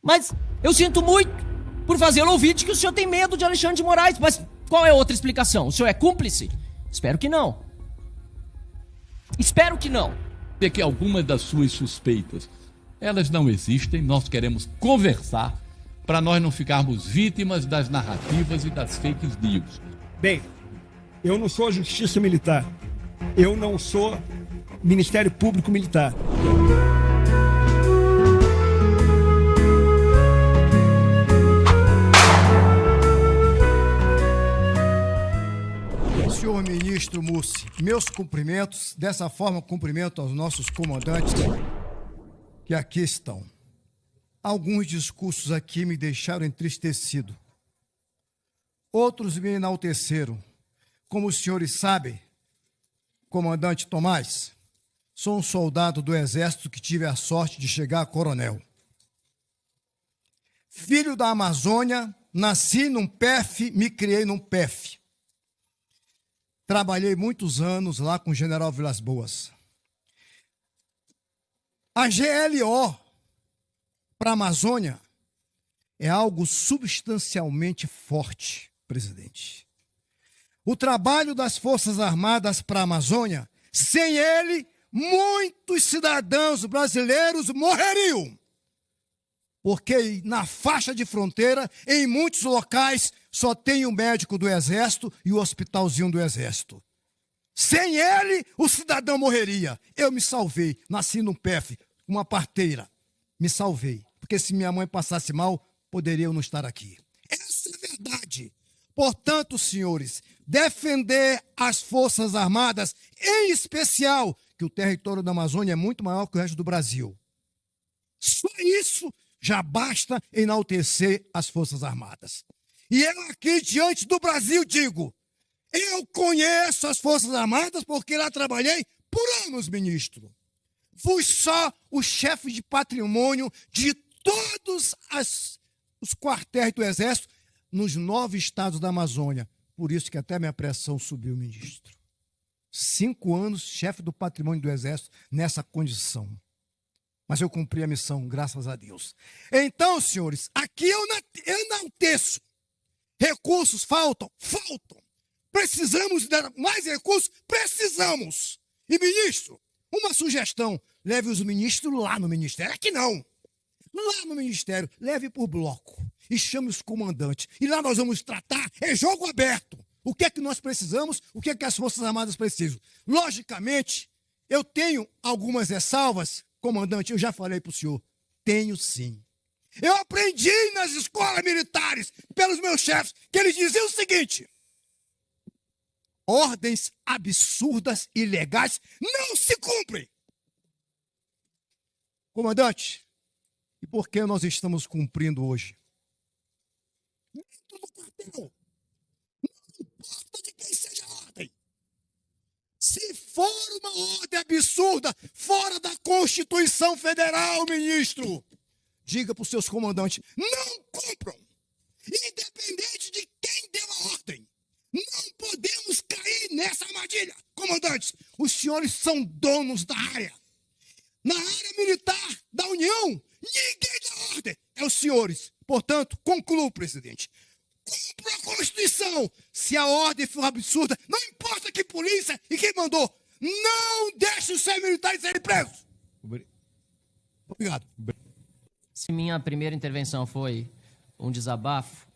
Mas eu sinto muito por fazê-lo ouvir de que o senhor tem medo de Alexandre de Moraes. Mas qual é a outra explicação? O senhor é cúmplice? Espero que não. Espero que não. É que algumas das suas suspeitas, elas não existem, nós queremos conversar para nós não ficarmos vítimas das narrativas e das fake news. Bem, eu não sou Justiça Militar. Eu não sou Ministério Público Militar. Senhor ministro Mussi, meus cumprimentos. Dessa forma, cumprimento aos nossos comandantes que aqui estão. Alguns discursos aqui me deixaram entristecido. Outros me enalteceram. Como os senhores sabem, comandante Tomás, sou um soldado do Exército que tive a sorte de chegar a coronel. Filho da Amazônia, nasci num PEF, me criei num PEF. Trabalhei muitos anos lá com o general Vilas Boas. A GLO para a Amazônia é algo substancialmente forte, presidente. O trabalho das Forças Armadas para a Amazônia, sem ele, muitos cidadãos brasileiros morreriam. Porque na faixa de fronteira, em muitos locais, só tem o médico do Exército e o hospitalzinho do Exército. Sem ele, o cidadão morreria. Eu me salvei, nasci num PEF, uma parteira. Me salvei, porque se minha mãe passasse mal, poderia eu não estar aqui. Essa é a verdade. Portanto, senhores, defender as Forças Armadas, em especial, que o território da Amazônia é muito maior que o resto do Brasil. Só isso já basta enaltecer as Forças Armadas. E eu aqui, diante do Brasil, digo, eu conheço as Forças Armadas porque lá trabalhei por anos, ministro. Fui só o chefe de patrimônio de todos os quartéis do Exército nos 9 estados da Amazônia. Por isso que até minha pressão subiu, ministro. 5 anos chefe do patrimônio do Exército nessa condição. Mas eu cumpri a missão, graças a Deus. Então, senhores, aqui eu enalteço. Recursos faltam? Faltam. Precisamos de mais recursos? Precisamos. E, ministro, uma sugestão, leve os ministros lá no ministério. Aqui não. Lá no ministério, leve por bloco e chame os comandantes. E lá nós vamos tratar, é jogo aberto. O que é que nós precisamos, o que é que as Forças Armadas precisam. Logicamente, eu tenho algumas ressalvas, comandante, eu já falei para o senhor, tenho sim. Eu aprendi nas escolas militares, pelos meus chefes, que eles diziam o seguinte: ordens absurdas e ilegais não se cumprem. Comandante, e por que nós estamos cumprindo hoje? Dentro do quartel, não importa de quem seja a ordem. Se for uma ordem absurda, fora da Constituição Federal, ministro, diga para os seus comandantes, não cumpram, independente de quem deu a ordem. Não podemos cair nessa armadilha. Comandantes, os senhores são donos da área. Na área militar da União, ninguém dá ordem, é os senhores. Portanto, concluo, presidente. Cumpra a Constituição. Se a ordem for absurda, não importa que polícia e quem mandou, não deixe os seus militares serem presos. Obrigado. Se minha primeira intervenção foi um desabafo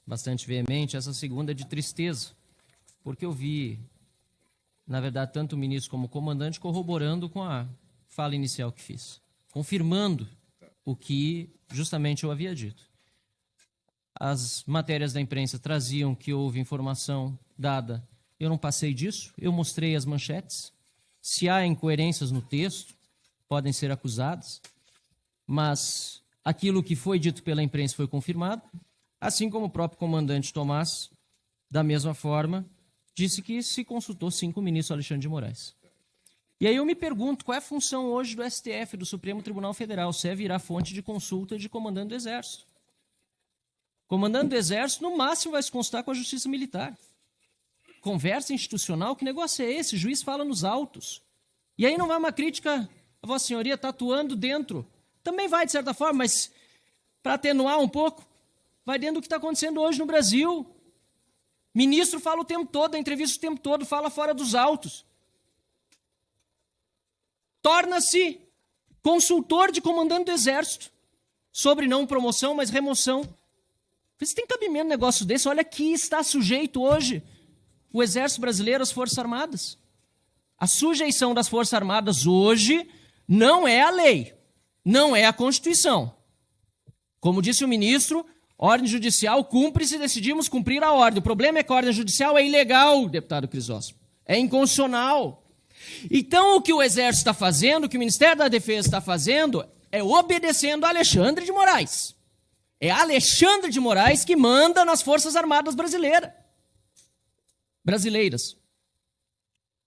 bastante veemente, essa segunda é de tristeza, porque eu vi, na verdade, tanto o ministro como o comandante corroborando com a fala inicial que fiz, confirmando o que justamente eu havia dito. As matérias da imprensa traziam que houve informação dada. Eu não passei disso, eu mostrei as manchetes. Se há incoerências no texto, podem ser acusadas, mas aquilo que foi dito pela imprensa foi confirmado, assim como o próprio comandante Tomás, da mesma forma, disse que se consultou sim com o ministro Alexandre de Moraes. E aí eu me pergunto, qual é a função hoje do STF, do Supremo Tribunal Federal, se é virar fonte de consulta de comandante do Exército. Comandante do Exército, no máximo, vai se consultar com a Justiça Militar. Conversa institucional, que negócio é esse? O juiz fala nos autos. E aí não vai uma crítica, a Vossa Senhoria está atuando dentro. Também vai, de certa forma, mas para atenuar um pouco, vai dentro do que está acontecendo hoje no Brasil. Ministro fala o tempo todo, a entrevista o tempo todo, fala fora dos autos. Torna-se consultor de comandante do Exército, sobre não promoção, mas remoção. Você tem cabimento um negócio desse? Olha que está sujeito hoje o Exército Brasileiro às Forças Armadas. A sujeição das Forças Armadas hoje não é a lei, não é a Constituição. Como disse o ministro, ordem judicial cumpre se decidimos cumprir a ordem. O problema é que a ordem judicial é ilegal, deputado Crisóstomo. É inconstitucional. Então, o que o Exército está fazendo, o que o Ministério da Defesa está fazendo, é obedecendo a Alexandre de Moraes. É Alexandre de Moraes que manda nas Forças Armadas brasileiras.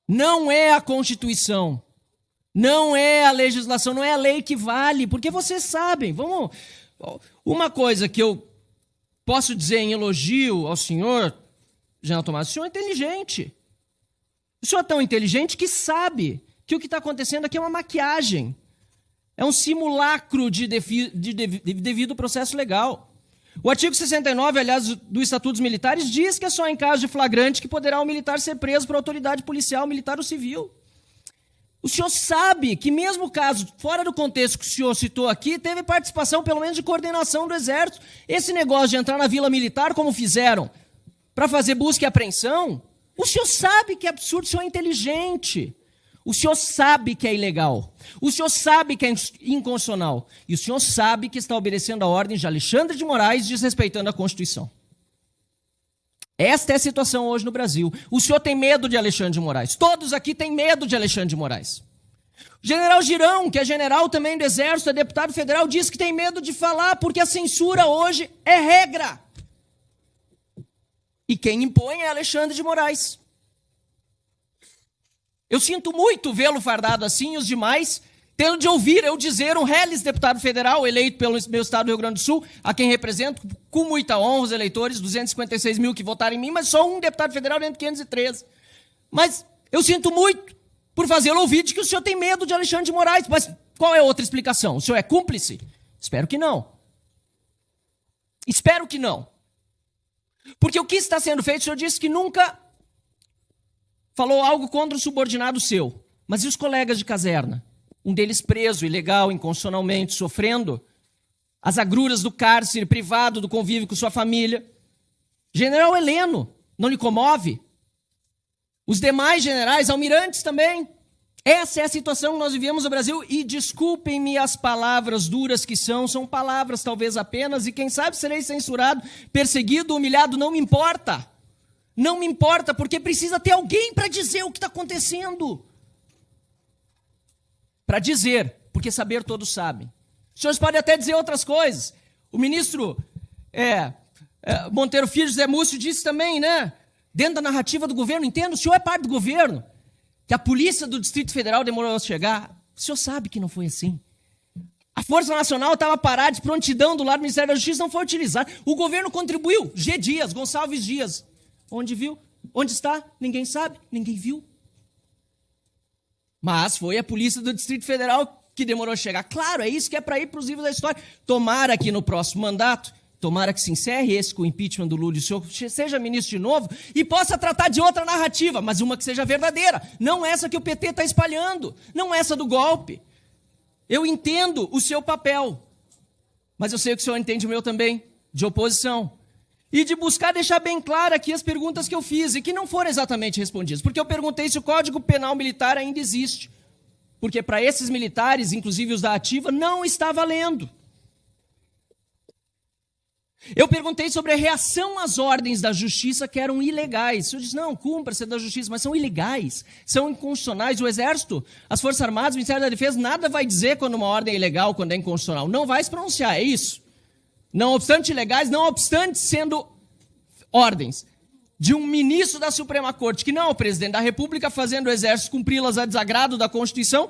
Não é a Constituição, não é a legislação, não é a lei que vale, porque vocês sabem, uma coisa que eu posso dizer em elogio ao senhor, General Tomás, o senhor é inteligente. O senhor é tão inteligente que sabe que o que está acontecendo aqui é uma maquiagem. É um simulacro de devido processo legal. O artigo 69, aliás, do Estatuto dos Militares, diz que é só em caso de flagrante que poderá o militar ser preso por autoridade policial, militar ou civil. O senhor sabe que mesmo o caso, fora do contexto que o senhor citou aqui, teve participação, pelo menos, de coordenação do Exército. Esse negócio de entrar na Vila Militar, como fizeram, para fazer busca e apreensão, o senhor sabe que é absurdo, o senhor é inteligente. O senhor sabe que é ilegal. O senhor sabe que é inconstitucional. E o senhor sabe que está obedecendo a ordem de Alexandre de Moraes, desrespeitando a Constituição. Esta é a situação hoje no Brasil. O senhor tem medo de Alexandre de Moraes. Todos aqui têm medo de Alexandre de Moraes. O general Girão, que é general também do Exército, é deputado federal, diz que tem medo de falar porque a censura hoje é regra. E quem impõe é Alexandre de Moraes. Eu sinto muito vê-lo fardado assim e os demais, tendo de ouvir eu dizer um reles deputado federal, eleito pelo meu estado do Rio Grande do Sul, a quem represento, com muita honra os eleitores, 256 mil que votaram em mim, mas só um deputado federal dentro de 513. Mas eu sinto muito por fazê-lo ouvir de que o senhor tem medo de Alexandre de Moraes. Mas qual é a outra explicação? O senhor é cúmplice? Espero que não. Espero que não. Porque o que está sendo feito, o senhor disse que nunca falou algo contra o subordinado seu. Mas e os colegas de caserna? Um deles preso, ilegal, inconstitucionalmente, sofrendo as agruras do cárcere, privado do convívio com sua família. General Heleno, não lhe comove? Os demais generais, almirantes também. Essa é a situação que nós vivemos no Brasil. E desculpem-me as palavras duras que são palavras talvez apenas, e quem sabe serei censurado, perseguido, humilhado, não me importa. Não me importa, porque precisa ter alguém para dizer o que está acontecendo. Para dizer, porque saber todos sabem. Os senhores podem até dizer outras coisas. O ministro Monteiro Filho, José Múcio, disse também, né? Dentro da narrativa do governo, entendo, o senhor é parte do governo, que a polícia do Distrito Federal demorou a chegar. O senhor sabe que não foi assim. A Força Nacional estava parada de prontidão do lado do Ministério da Justiça, não foi utilizada. O governo contribuiu. G. Dias, Gonçalves Dias. Onde viu? Onde está? Ninguém sabe, ninguém viu. Mas foi a polícia do Distrito Federal que demorou a chegar. Claro, é isso que é para ir para os livros da história. Tomara que no próximo mandato, tomara que se encerre esse com o impeachment do Lula e o senhor seja ministro de novo e possa tratar de outra narrativa, mas uma que seja verdadeira. Não essa que o PT está espalhando, não essa do golpe. Eu entendo o seu papel, mas eu sei que o senhor entende o meu também, de oposição. E de buscar deixar bem claro aqui as perguntas que eu fiz e que não foram exatamente respondidas. Porque eu perguntei se o Código Penal Militar ainda existe. Porque para esses militares, inclusive os da ativa, não está valendo. Eu perguntei sobre a reação às ordens da justiça que eram ilegais. O senhor disse, não, cumpra-se da justiça, mas são ilegais, são inconstitucionais. O Exército, as Forças Armadas, o Ministério da Defesa, nada vai dizer quando uma ordem é ilegal, quando é inconstitucional. Não vai se pronunciar, é isso. Não obstante ilegais, não obstante sendo ordens de um ministro da Suprema Corte, que não é o presidente da República, fazendo o Exército cumpri-las a desagrado da Constituição,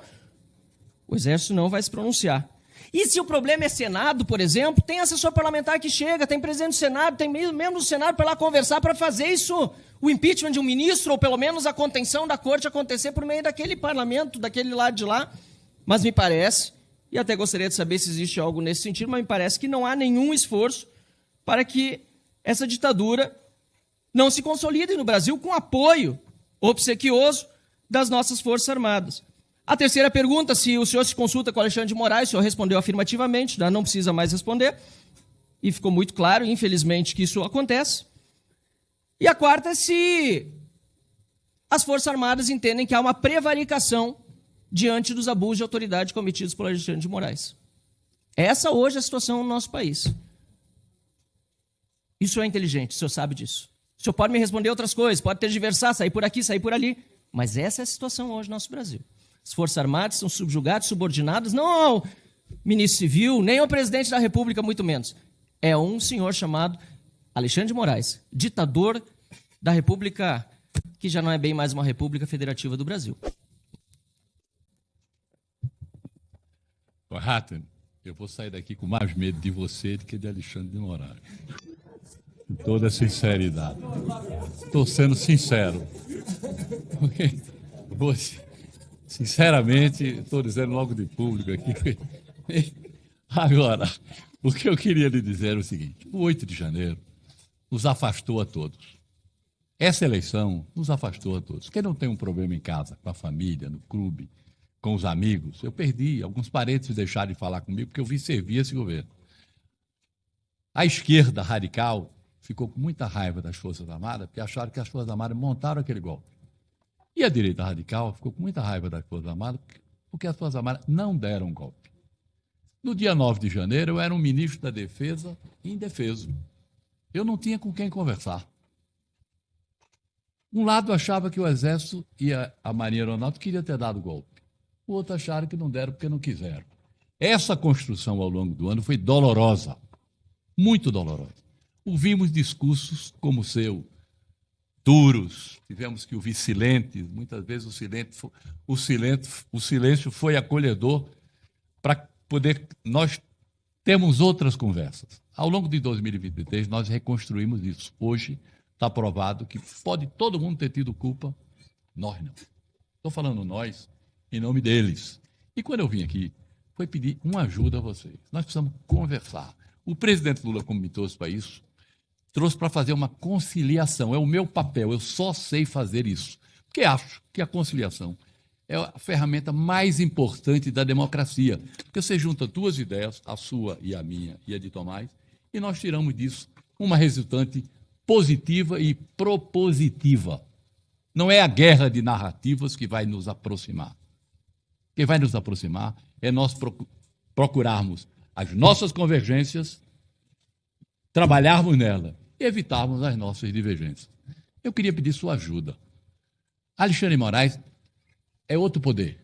o Exército não vai se pronunciar. E se o problema é Senado, por exemplo, tem assessor parlamentar que chega, tem presidente do Senado, tem membro do Senado para lá conversar para fazer isso, o impeachment de um ministro, ou pelo menos a contenção da Corte acontecer por meio daquele parlamento, daquele lado de lá. Mas me parece e até gostaria de saber se existe algo nesse sentido, mas me parece que não há nenhum esforço para que essa ditadura não se consolide no Brasil com apoio obsequioso das nossas Forças Armadas. A terceira pergunta, se o senhor se consulta com Alexandre de Moraes, o senhor respondeu afirmativamente, já não precisa mais responder, e ficou muito claro, infelizmente, que isso acontece. E a quarta, se as Forças Armadas entendem que há uma prevaricação diante dos abusos de autoridade cometidos por Alexandre de Moraes. Essa hoje é a situação no nosso país. Isso é inteligente, o senhor sabe disso. O senhor pode me responder outras coisas, pode tergiversar, sair por aqui, sair por ali, mas essa é a situação hoje no nosso Brasil. As Forças Armadas são subjugadas, subordinadas, não ao ministro civil, nem ao presidente da República, muito menos. É um senhor chamado Alexandre de Moraes, ditador da República, que já não é bem mais uma República Federativa do Brasil. Ratten, eu vou sair daqui com mais medo de você do que de Alexandre de Moraes. Com toda sinceridade. Estou sendo sincero. Porque você, sinceramente, estou dizendo logo de público aqui. Agora, o que eu queria lhe dizer é o seguinte: o 8 de janeiro nos afastou a todos. Essa eleição nos afastou a todos. Quem não tem um problema em casa, com a família, no clube, com os amigos, eu perdi. Alguns parentes deixaram de falar comigo porque eu vim servir esse governo. A esquerda radical ficou com muita raiva das Forças Armadas porque acharam que as Forças Armadas montaram aquele golpe. E a direita radical ficou com muita raiva das Forças Armadas porque as Forças Armadas não deram golpe. No dia 9 de janeiro, eu era um ministro da Defesa indefeso. Eu não tinha com quem conversar. Um lado achava que o Exército e a Marinha Aeronáutica queriam ter dado golpe. O outro acharam que não deram porque não quiseram. Essa construção ao longo do ano foi dolorosa, muito dolorosa. Ouvimos discursos como o seu, duros, tivemos que ouvir silentes, muitas vezes o silêncio foi acolhedor para poder nós termos outras conversas. Ao longo de 2023, nós reconstruímos isso. Hoje está provado que pode todo mundo ter tido culpa, nós não. Estou falando nós em nome deles. E quando eu vim aqui, foi pedir uma ajuda a vocês. Nós precisamos conversar. O presidente Lula comitou-se para isso, trouxe para fazer uma conciliação. É o meu papel, eu só sei fazer isso. Porque acho que a conciliação é a ferramenta mais importante da democracia. Porque você junta duas ideias, a sua e a minha e a de Tomás, e nós tiramos disso uma resultante positiva e propositiva. Não é a guerra de narrativas que vai nos aproximar. O que vai nos aproximar é nós procurarmos as nossas convergências, trabalharmos nela e evitarmos as nossas divergências. Eu queria pedir sua ajuda. Alexandre de Moraes é outro poder.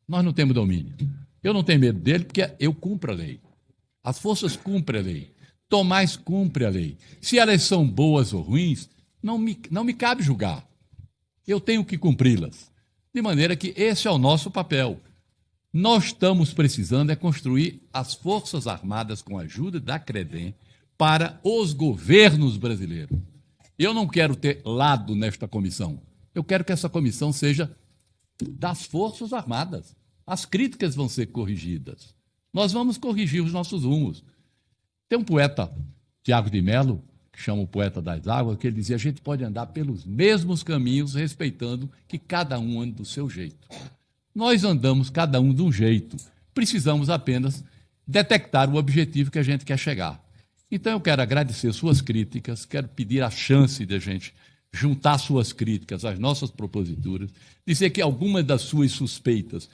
Nós não temos domínio. Eu não tenho medo dele porque eu cumpro a lei. As forças cumprem a lei. Tomás cumpre a lei. Se elas são boas ou ruins, não me cabe julgar. Eu tenho que cumpri-las. De maneira que esse é o nosso papel. Nós estamos precisando é construir as Forças Armadas com a ajuda da CREDEM para os governos brasileiros. Eu não quero ter lado nesta comissão. Eu quero que essa comissão seja das Forças Armadas. As críticas vão ser corrigidas. Nós vamos corrigir os nossos rumos. Tem um poeta, Tiago de Mello, que chama o poeta das águas, que ele dizia: a gente pode andar pelos mesmos caminhos, respeitando que cada um ande do seu jeito. Nós andamos cada um de um jeito. Precisamos apenas detectar o objetivo que a gente quer chegar. Então eu quero agradecer suas críticas, quero pedir a chance de a gente juntar suas críticas às nossas proposituras, dizer que algumas das suas suspeitas,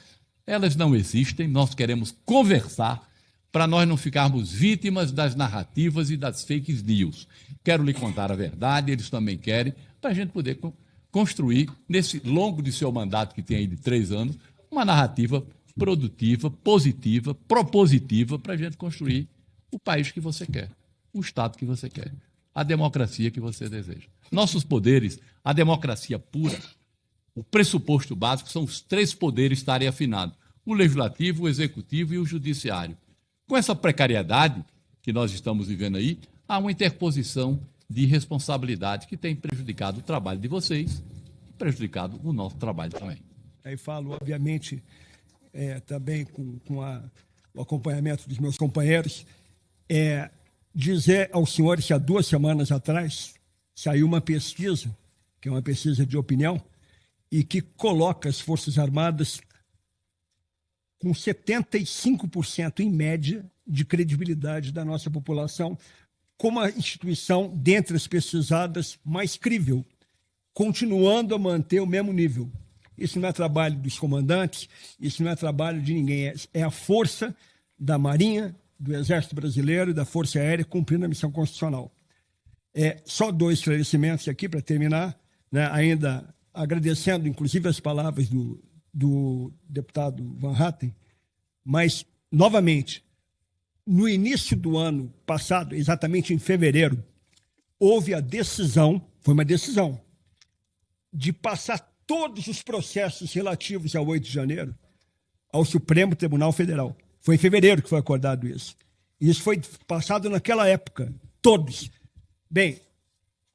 elas não existem, nós queremos conversar para nós não ficarmos vítimas das narrativas e das fake news. Quero lhe contar a verdade, eles também querem, para a gente poder construir, nesse longo de seu mandato, que tem aí de 3 anos, uma narrativa produtiva, positiva, propositiva, para a gente construir o país que você quer, o Estado que você quer, a democracia que você deseja. Nossos poderes, a democracia pura, o pressuposto básico são os 3 poderes estarem afinados: o legislativo, o executivo e o judiciário. Com essa precariedade que nós estamos vivendo aí, há uma interposição de responsabilidade que tem prejudicado o trabalho de vocês e prejudicado o nosso trabalho também. Aí falo, obviamente, também com o acompanhamento dos meus companheiros, dizer aos senhores que há 2 semanas atrás saiu uma pesquisa, que é uma pesquisa de opinião, e que coloca as Forças Armadas com 75% em média de credibilidade da nossa população, como a instituição, dentre as pesquisadas, mais crível, continuando a manter o mesmo nível. Isso não é trabalho dos comandantes, isso não é trabalho de ninguém, é a força da Marinha, do Exército Brasileiro e da Força Aérea cumprindo a missão constitucional. Só 2 esclarecimentos aqui para terminar, né? Ainda agradecendo, inclusive, as palavras do deputado Van Hatten, mas, novamente, no início do ano passado, exatamente em fevereiro, houve a decisão, foi uma decisão, de passar todos os processos relativos ao 8 de janeiro ao Supremo Tribunal Federal. Foi em fevereiro que foi acordado isso. Isso foi passado naquela época, todos. Bem,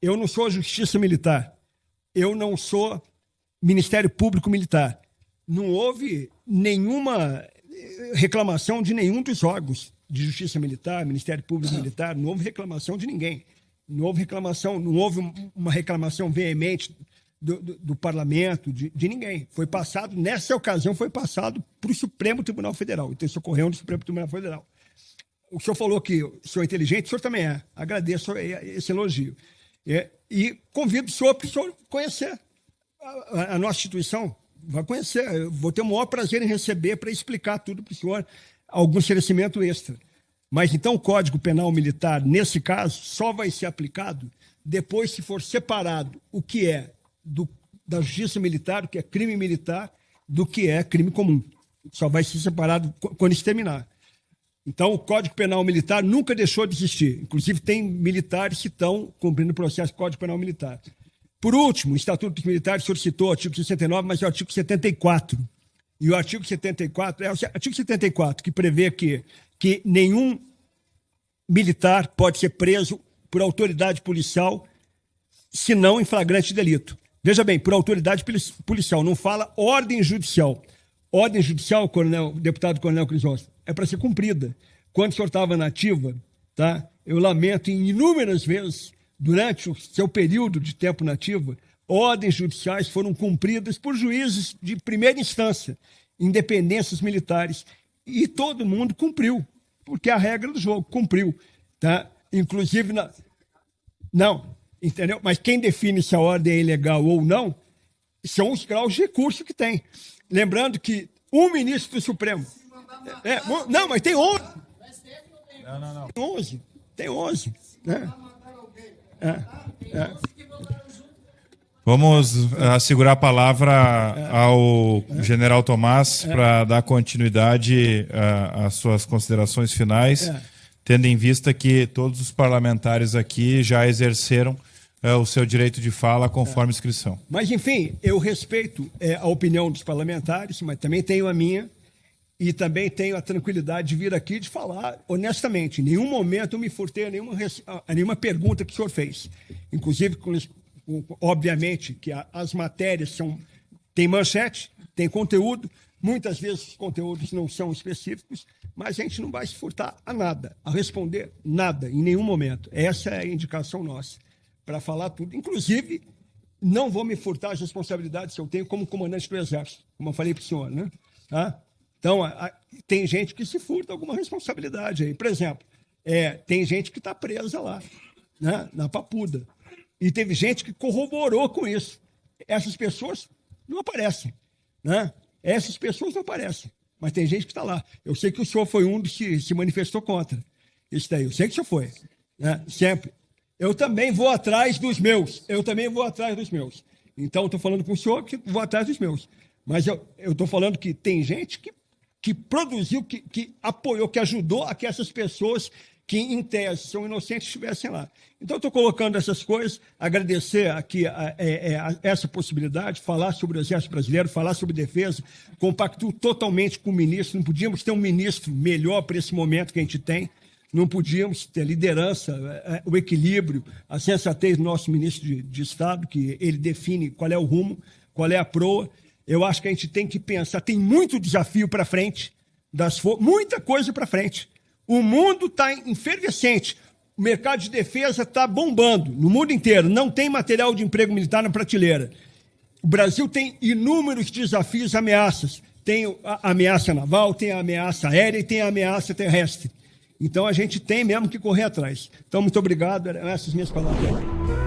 eu não sou Justiça Militar, eu não sou Ministério Público Militar. Não houve nenhuma reclamação de nenhum dos órgãos de Justiça Militar, Ministério Público Militar, não houve reclamação de ninguém. Não houve reclamação, não houve uma reclamação veemente do parlamento, de ninguém. Foi passado, nessa ocasião, foi passado para o Supremo Tribunal Federal. Então, isso ocorreu no Supremo Tribunal Federal. O senhor falou que o senhor é inteligente, o senhor também é. Agradeço esse elogio. E convido o senhor para o senhor conhecer a nossa instituição. Vai conhecer. Eu vou ter o maior prazer em receber para explicar tudo para o senhor, algum esclarecimento extra. Mas, então, o Código Penal Militar, nesse caso, só vai ser aplicado depois se for separado o que é da justiça militar, o que é crime militar, do que é crime comum. Só vai ser separado quando isso terminar. Então, o Código Penal Militar nunca deixou de existir. Inclusive, tem militares que estão cumprindo o processo do Código Penal Militar. Por último, o Estatuto dos Militares solicitou o artigo 69, mas é o artigo 74. E o artigo 74 é o artigo 74, que prevê que nenhum militar pode ser preso por autoridade policial, se não em flagrante delito. Veja bem, por autoridade policial, não fala ordem judicial. Ordem judicial, deputado Coronel Crisóstomo, é para ser cumprida. Quando o senhor estava na ativa, tá? Eu lamento inúmeras vezes, durante o seu período de tempo na ativa, ordens judiciais foram cumpridas por juízes de primeira instância, independências militares, e todo mundo cumpriu, porque é a regra do jogo, cumpriu. Tá? Inclusive, não, entendeu? Mas quem define se a ordem é ilegal ou não são os graus de recurso que tem. Lembrando que um ministro do Supremo... não, mas tem 11. Não. Tem 11. Né? Vamos segurar a palavra ao general Tomás para dar continuidade às suas considerações finais, tendo em vista que todos os parlamentares aqui já exerceram o seu direito de fala conforme inscrição. Mas, enfim, eu respeito a opinião dos parlamentares, mas também tenho a minha, e também tenho a tranquilidade de vir aqui e de falar honestamente. Em nenhum momento eu me furtei a nenhuma pergunta que o senhor fez. Inclusive, obviamente, que as matérias têm manchete, têm conteúdo, muitas vezes os conteúdos não são específicos, mas a gente não vai se furtar a nada, a responder nada, em nenhum momento. Essa é a indicação nossa, para falar tudo. Inclusive, não vou me furtar as responsabilidades que eu tenho como comandante do Exército, como eu falei para o senhor, né? Tá? Então, tem gente que se furta alguma responsabilidade aí. Por exemplo, tem gente que está presa lá, né, na Papuda. E teve gente que corroborou com isso. Essas pessoas não aparecem. Né? Essas pessoas não aparecem. Mas tem gente que está lá. Eu sei que o senhor foi um dos que se manifestou contra isso daí. Eu sei que o senhor foi. Né? Sempre. Eu também vou atrás dos meus. Então, estou falando com o senhor que vou atrás dos meus. Mas eu estou falando que tem gente que produziu, que apoiou, que ajudou a que essas pessoas que, em tese, são inocentes, estivessem lá. Então, estou colocando essas coisas, agradecer aqui essa possibilidade, falar sobre o Exército Brasileiro, falar sobre defesa, compactuo totalmente com o ministro, não podíamos ter um ministro melhor para esse momento que a gente tem, não podíamos ter liderança, o equilíbrio, a sensatez do nosso ministro de Estado, que ele define qual é o rumo, qual é a proa. Eu acho que a gente tem que pensar, tem muito desafio para frente, muita coisa para frente. O mundo está efervescente, o mercado de defesa está bombando no mundo inteiro, não tem material de emprego militar na prateleira. O Brasil tem inúmeros desafios e ameaças. Tem a ameaça naval, tem a ameaça aérea e tem a ameaça terrestre. Então a gente tem mesmo que correr atrás. Então, muito obrigado, eram essas minhas palavras.